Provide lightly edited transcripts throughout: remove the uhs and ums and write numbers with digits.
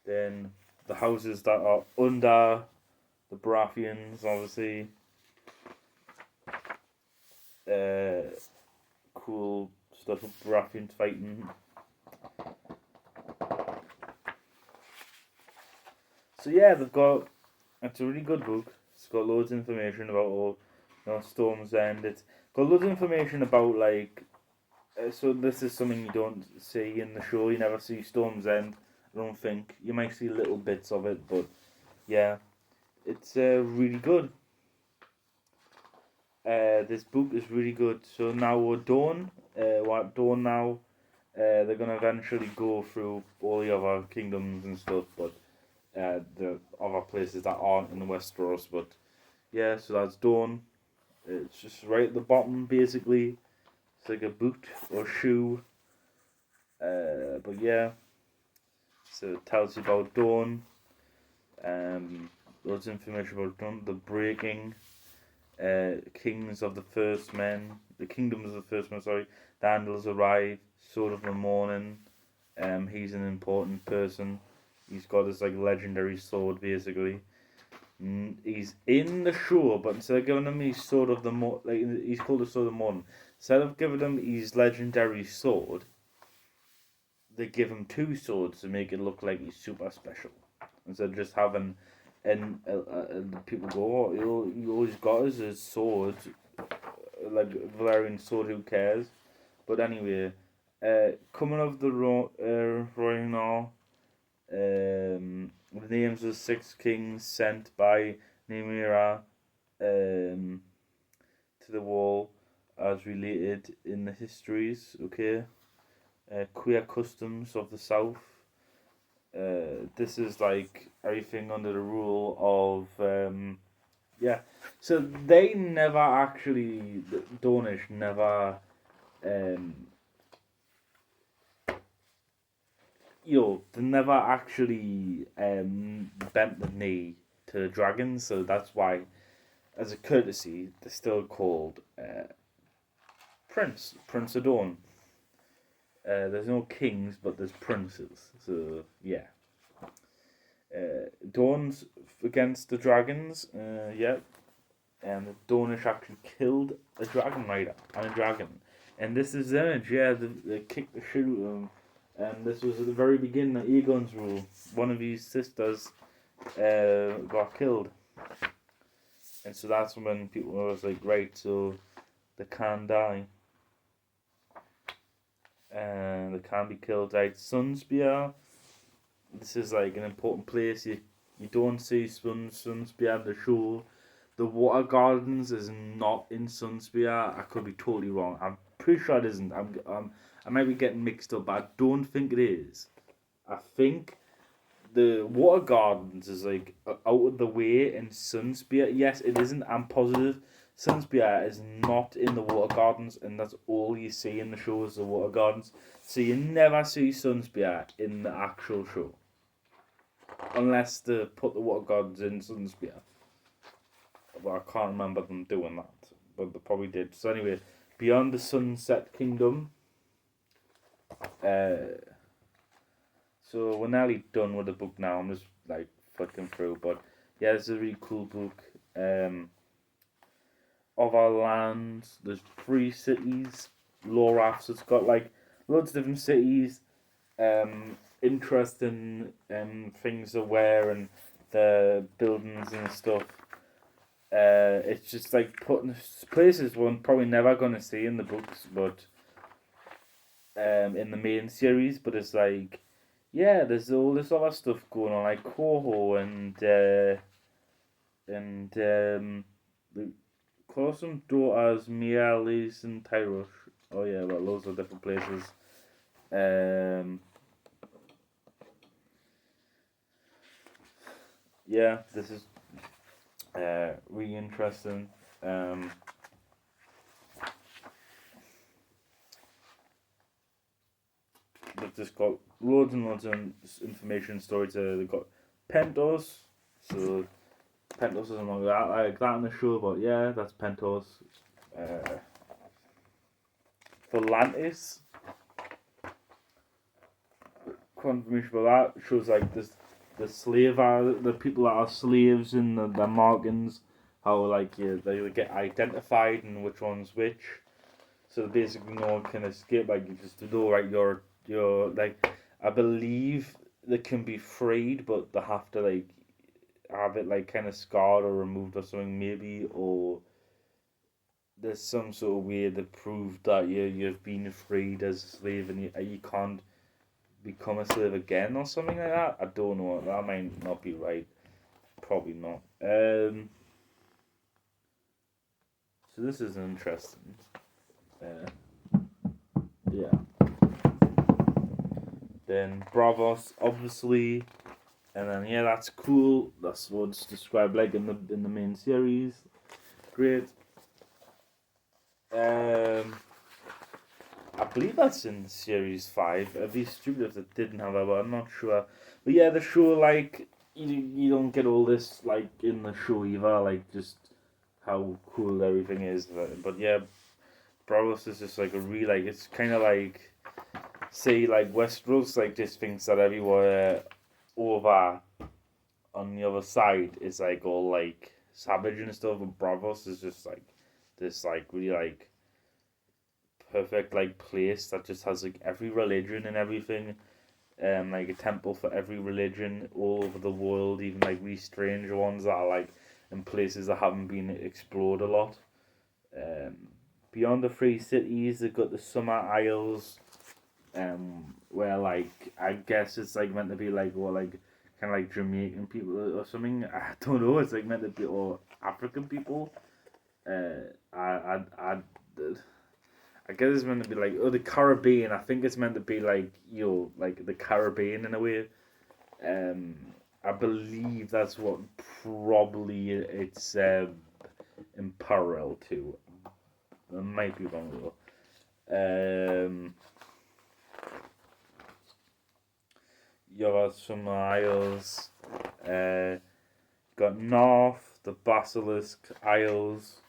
Then the houses that are under the Baratheons, obviously. Cool stuff with Baratheons fighting. So yeah, they've got. It's a really good book. It's got loads of information about all, Storm's End. It's got loads of information about like. So this is something you don't see in the show. You never see Storm's End. I don't think you might see little bits of it, but yeah, it's really good. This book is really good. So now we're Dawn. We're at Dawn now. They're gonna eventually go through all the other kingdoms and stuff, but the other places that aren't in Westeros. But yeah, so that's Dawn. It's just right at the bottom, basically. It's like a boot or shoe. But yeah, so it tells you about Dawn. Loads of information about Dawn. The breaking. Kings of the First Men. The Kingdoms of the First Men, sorry. The Andals arrive. Sword of the Morning. He's an important person. He's got this like legendary sword, basically. He's in the show, but instead of giving him his sword of the he's called the sword of the morning. Instead of giving him his legendary sword, they give him two swords to make it look like he's super special. Instead of just having, and people go, oh, all he's got is his sword, like Valerian sword. Who cares? But anyway, coming of the Rhoynar. The names of 6 kings sent by Nymeria to the wall as related in the histories, okay? Queer customs of the south. This is like everything under the rule of, yeah. So they never actually, the Dornish never, they never actually bent the knee to the dragons, so that's why, as a courtesy, they're still called Prince of Dawn. There's no kings, but there's princes, so yeah. Dawn's against the dragons, yeah, and the Dornish actually killed a dragon rider and a dragon. And this is the image, yeah, they kicked the shit out of them. And this was at the very beginning of Aegon's rule. One of his sisters got killed. And so that's when people was like, right, so they can't die. And they can't be killed. Right, Sunspear. This is like an important place. You don't see Sunspear in the show. The Water Gardens is not in Sunspear. I could be totally wrong. I'm pretty sure it isn't. I might be getting mixed up, but I don't think it is. I think the Water Gardens is like out of the way in Sunspear. Yes, it isn't. I'm positive. Sunspear is not in the Water Gardens, and that's all you see in the show is the Water Gardens. So you never see Sunspear in the actual show. Unless they put the Water Gardens in Sunspear. But I can't remember them doing that. But they probably did. So anyway, Beyond the Sunset Kingdom. So we're nearly done with the book now. I'm just like flicking through, but yeah, it's a really cool book. Of our lands, there's 3 cities. Lorath, so it's got like loads of different cities. Interesting things to wear and the buildings and stuff. It's just like putting places one probably never gonna see in the books, but in the main series. But it's like, yeah, there's all this other stuff going on, like Coho and the Closum daughters, Mialis and Tyrosh. Oh yeah, well, loads of different places. Yeah, this is really interesting. They've just got loads and loads of information story to. They've got Pentos, so Pentos isn't like that in the show, but yeah, that's Pentos. Volantis, confirmation about that shows like this the people that are slaves in the markings, how like they get identified and which one's which. So basically, no one can escape. Like you just know, right? You're like, I believe they can be freed, but they have to like have it like kind of scarred or removed or something maybe, or there's some sort of way to prove that you've been freed as a slave and you can't become a slave again or something like that. I don't know. That might not be right. Probably not. So this is interesting. Uh, yeah. Then Bravos, obviously, and then yeah, that's cool. That's what's described like in the main series. Great. I believe that's in series 5. It'd be stupid if it didn't have that, but I'm not sure. But yeah, the show like you don't get all this like in the show either, like just how cool everything is. But yeah, Bravos is just like a real like it's kind of like say like Westeros like just thinks that everywhere over on the other side is like all like savage and stuff, and Bravos is just like this like really like perfect like place that just has like every religion and everything, like a temple for every religion all over the world, even like really strange ones that are like in places that haven't been explored a lot. Um, Beyond the three cities, they've got the Summer Isles, where like I guess it's like meant to be like what like kind of like Jamaican people or something. I don't know. It's like meant to be or African people. I I guess it's meant to be like the Caribbean. I think it's meant to be like like the Caribbean in a way. Um, I believe that's what probably it's in parallel to. I might be wrong though. You got some Isles. Got North, the Basilisk Isles,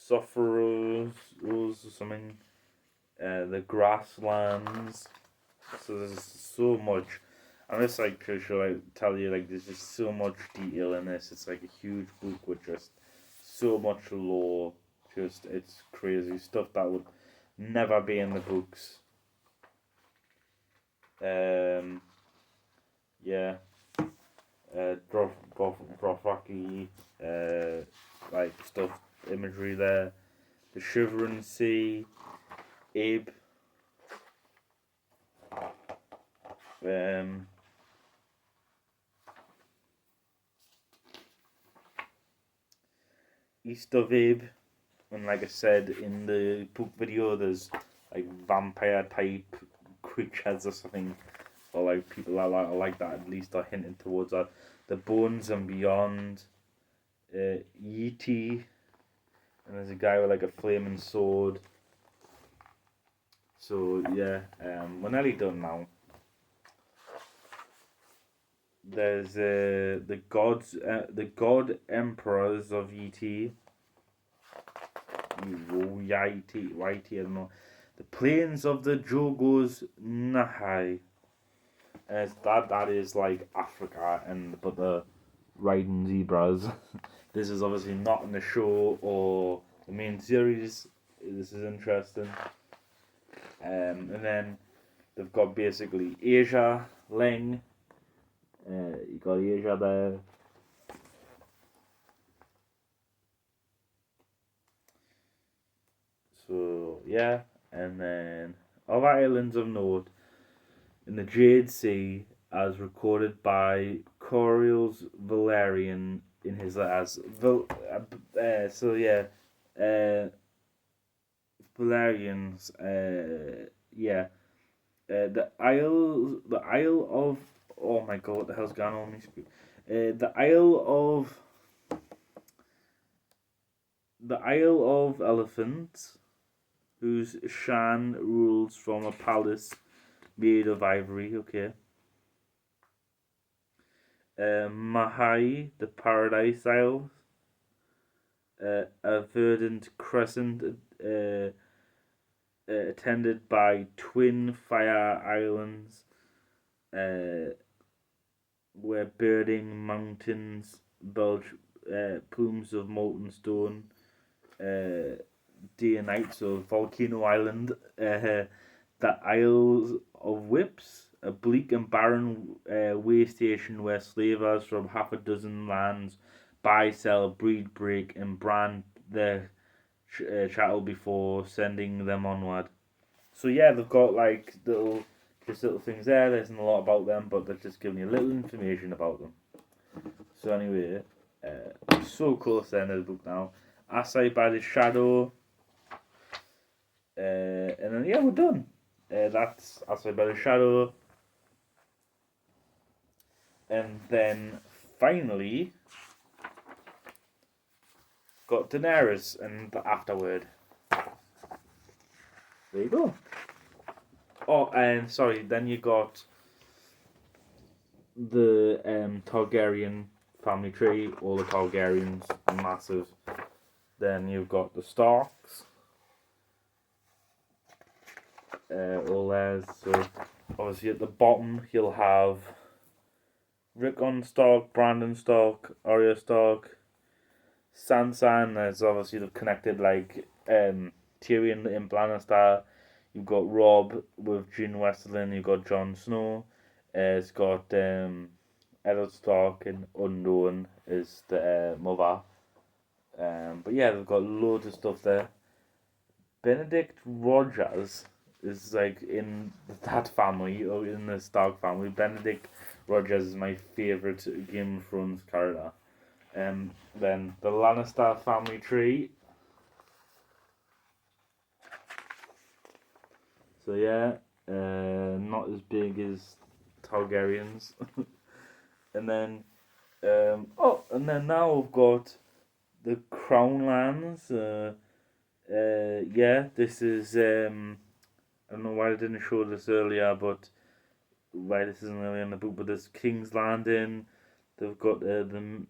Sophoros or something. The grasslands. So there's so much. I'm just like to like tell you like there's just so much detail in this. It's like a huge book with just so much lore. Just it's crazy stuff that would never be in the books. Yeah. Dothraki, like stuff imagery there. The Shivering Sea, Abe. East of Abe, and like I said in the book video, there's like vampire type creatures or something, or like people that like that at least are hinting towards that. The Bones and Beyond, Yeti, and there's a guy with like a flaming sword. So yeah, we're nearly done now. There's the god emperors of Yeti. Yeti, I don't know. The plains of the Jogos Nahai. That is like Africa, but the riding zebras. This is obviously not in the show or the main series. This is interesting. And then they've got basically Asia, Leng. You got Asia there. So yeah, and then other islands of note in the Jade Sea, as recorded by Coriolis Valerian in his letters. So yeah, uh, Valerian's yeah, the Isle of oh my god, what the hell's going on? The Isle of Elephants, whose Shan rules from a palace made of ivory. Okay. Mahai, the Paradise Isles, a verdant crescent attended by twin fire islands, where burning mountains bulge plumes of molten stone day and night. So Volcano Island, the Isles of Whips, a bleak and barren way station where slavers from half a dozen lands buy, sell, breed, break, and brand their chattel before sending them onward. So yeah, they've got like little things there. There isn't a lot about them, but they're just giving you a little information about them. So anyway, so close to the end of the book now. Aside by the Shadow, and then yeah, we're done. That's Aside by the Shadow, and then finally got Daenerys and the afterword. There you go. Oh, and sorry, then you got the Targaryen family tree. All the Targaryens, massive. Then you've got the Starks. All there. So obviously at the bottom you'll have Rickon Stark, Brandon Stark, Arya Stark, Sansa, and there's obviously the connected like Tyrion in Lannister. You've got Robb with Jyn Westerlin. You've got Jon Snow. It's got Eddard Stark and Unknown is the mother. But yeah, they've got loads of stuff there. Benedict Rogers is like in that family or in the Stark family. Benedict Rogers is my favourite Game of Thrones character. Then the Lannister family tree. So yeah, not as big as Targaryens. And then and then now we've got the Crown Lands. Yeah, this is I don't know why I didn't show this earlier, but why this isn't really in the book. But there's King's Landing. They've got the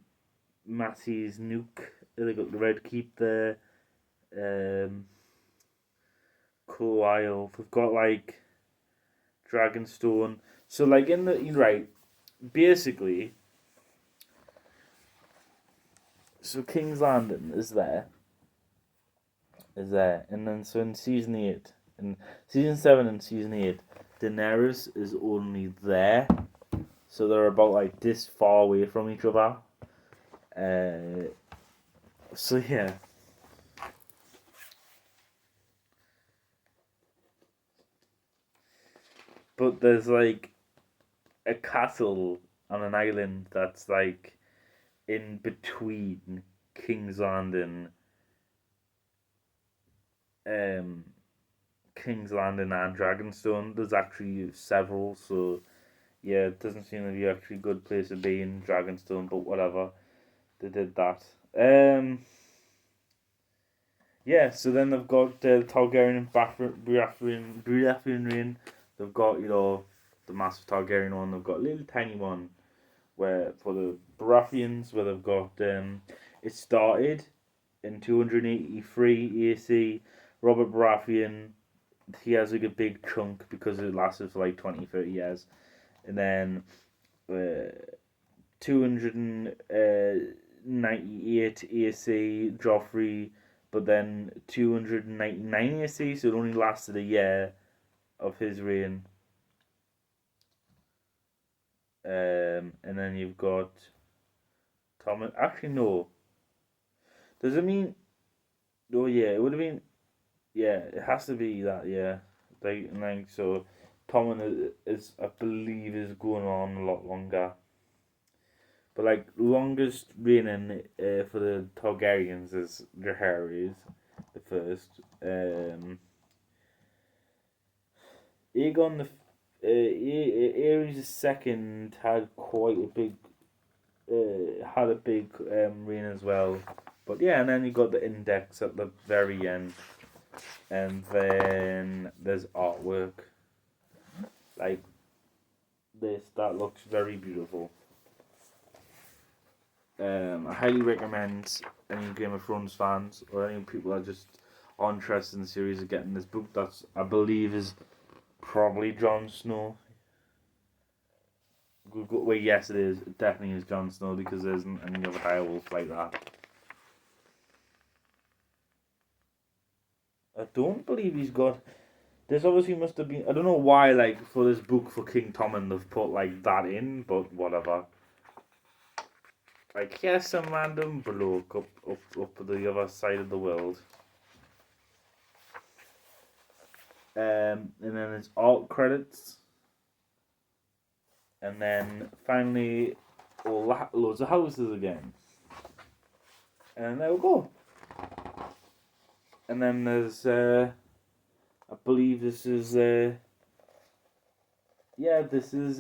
Massey's Nuke. They've got the Red Keep there. Cool Isle. They've got like Dragonstone. So like in the right, basically. So King's Landing is there, and then so in season 8, in season 7 and season 8, Daenerys is only there, so they're about like this far away from each other. So yeah. But there's like a castle on an island that's like in between King's Landing, um, King's Landing and Dragonstone. There's actually several, so yeah, it doesn't seem to be actually a good place to be in Dragonstone, but whatever. They did that. Yeah, so then they've got the Targaryen Baratheon reign. They've got, the massive Targaryen one. They've got a little tiny one where for the Baratheons, where they've got it started in 283 AC. Robert Baratheon, he has like a big chunk because it lasted for like 20, 30 years. And then 298 AC, Joffrey, but then 299 AC, so it only lasted a year of his reign. And then you've got Thomas. Actually, no. Does it mean? Oh yeah, it would have been. Yeah, it has to be that. Yeah, like so. Tommen is I believe is going on a lot longer. But like longest reigning for the Targaryens is Jaehaerys, the first. Aegon the Aerys the second had quite a big reign as well. But yeah, and then you got the index at the very end, and then there's artwork like this that looks very beautiful. I highly recommend any Game of Thrones fans or any people that just are interested in the series of getting this book. That's I believe is probably Jon Snow. Well, yes, it is. It definitely is Jon Snow because there isn't any other direwolf like that. I don't believe he's got. There's obviously must have been. I don't know why, like, for this book for King Tommen, they've put, like, that in, but whatever. Like, here's some random bloke up the other side of the world. And then it's alt credits. And then finally, loads of houses again. And there we go. And then there's, I believe this is, this is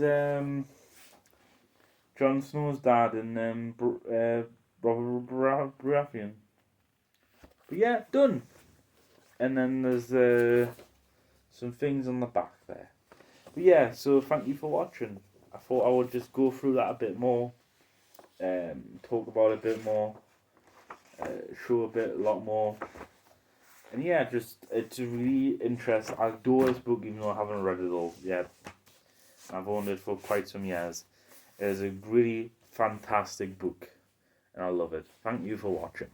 Jon Snow's dad and Robert Baratheon. But yeah, done. And then there's some things on the back there. But yeah, so thank you for watching. I thought I would just go through that a bit more, talk about it a bit more, show a lot more. And yeah, just it's a really interesting. I adore this book even though I haven't read it all yet. I've owned it for quite some years. It is a really fantastic book and I love it. Thank you for watching.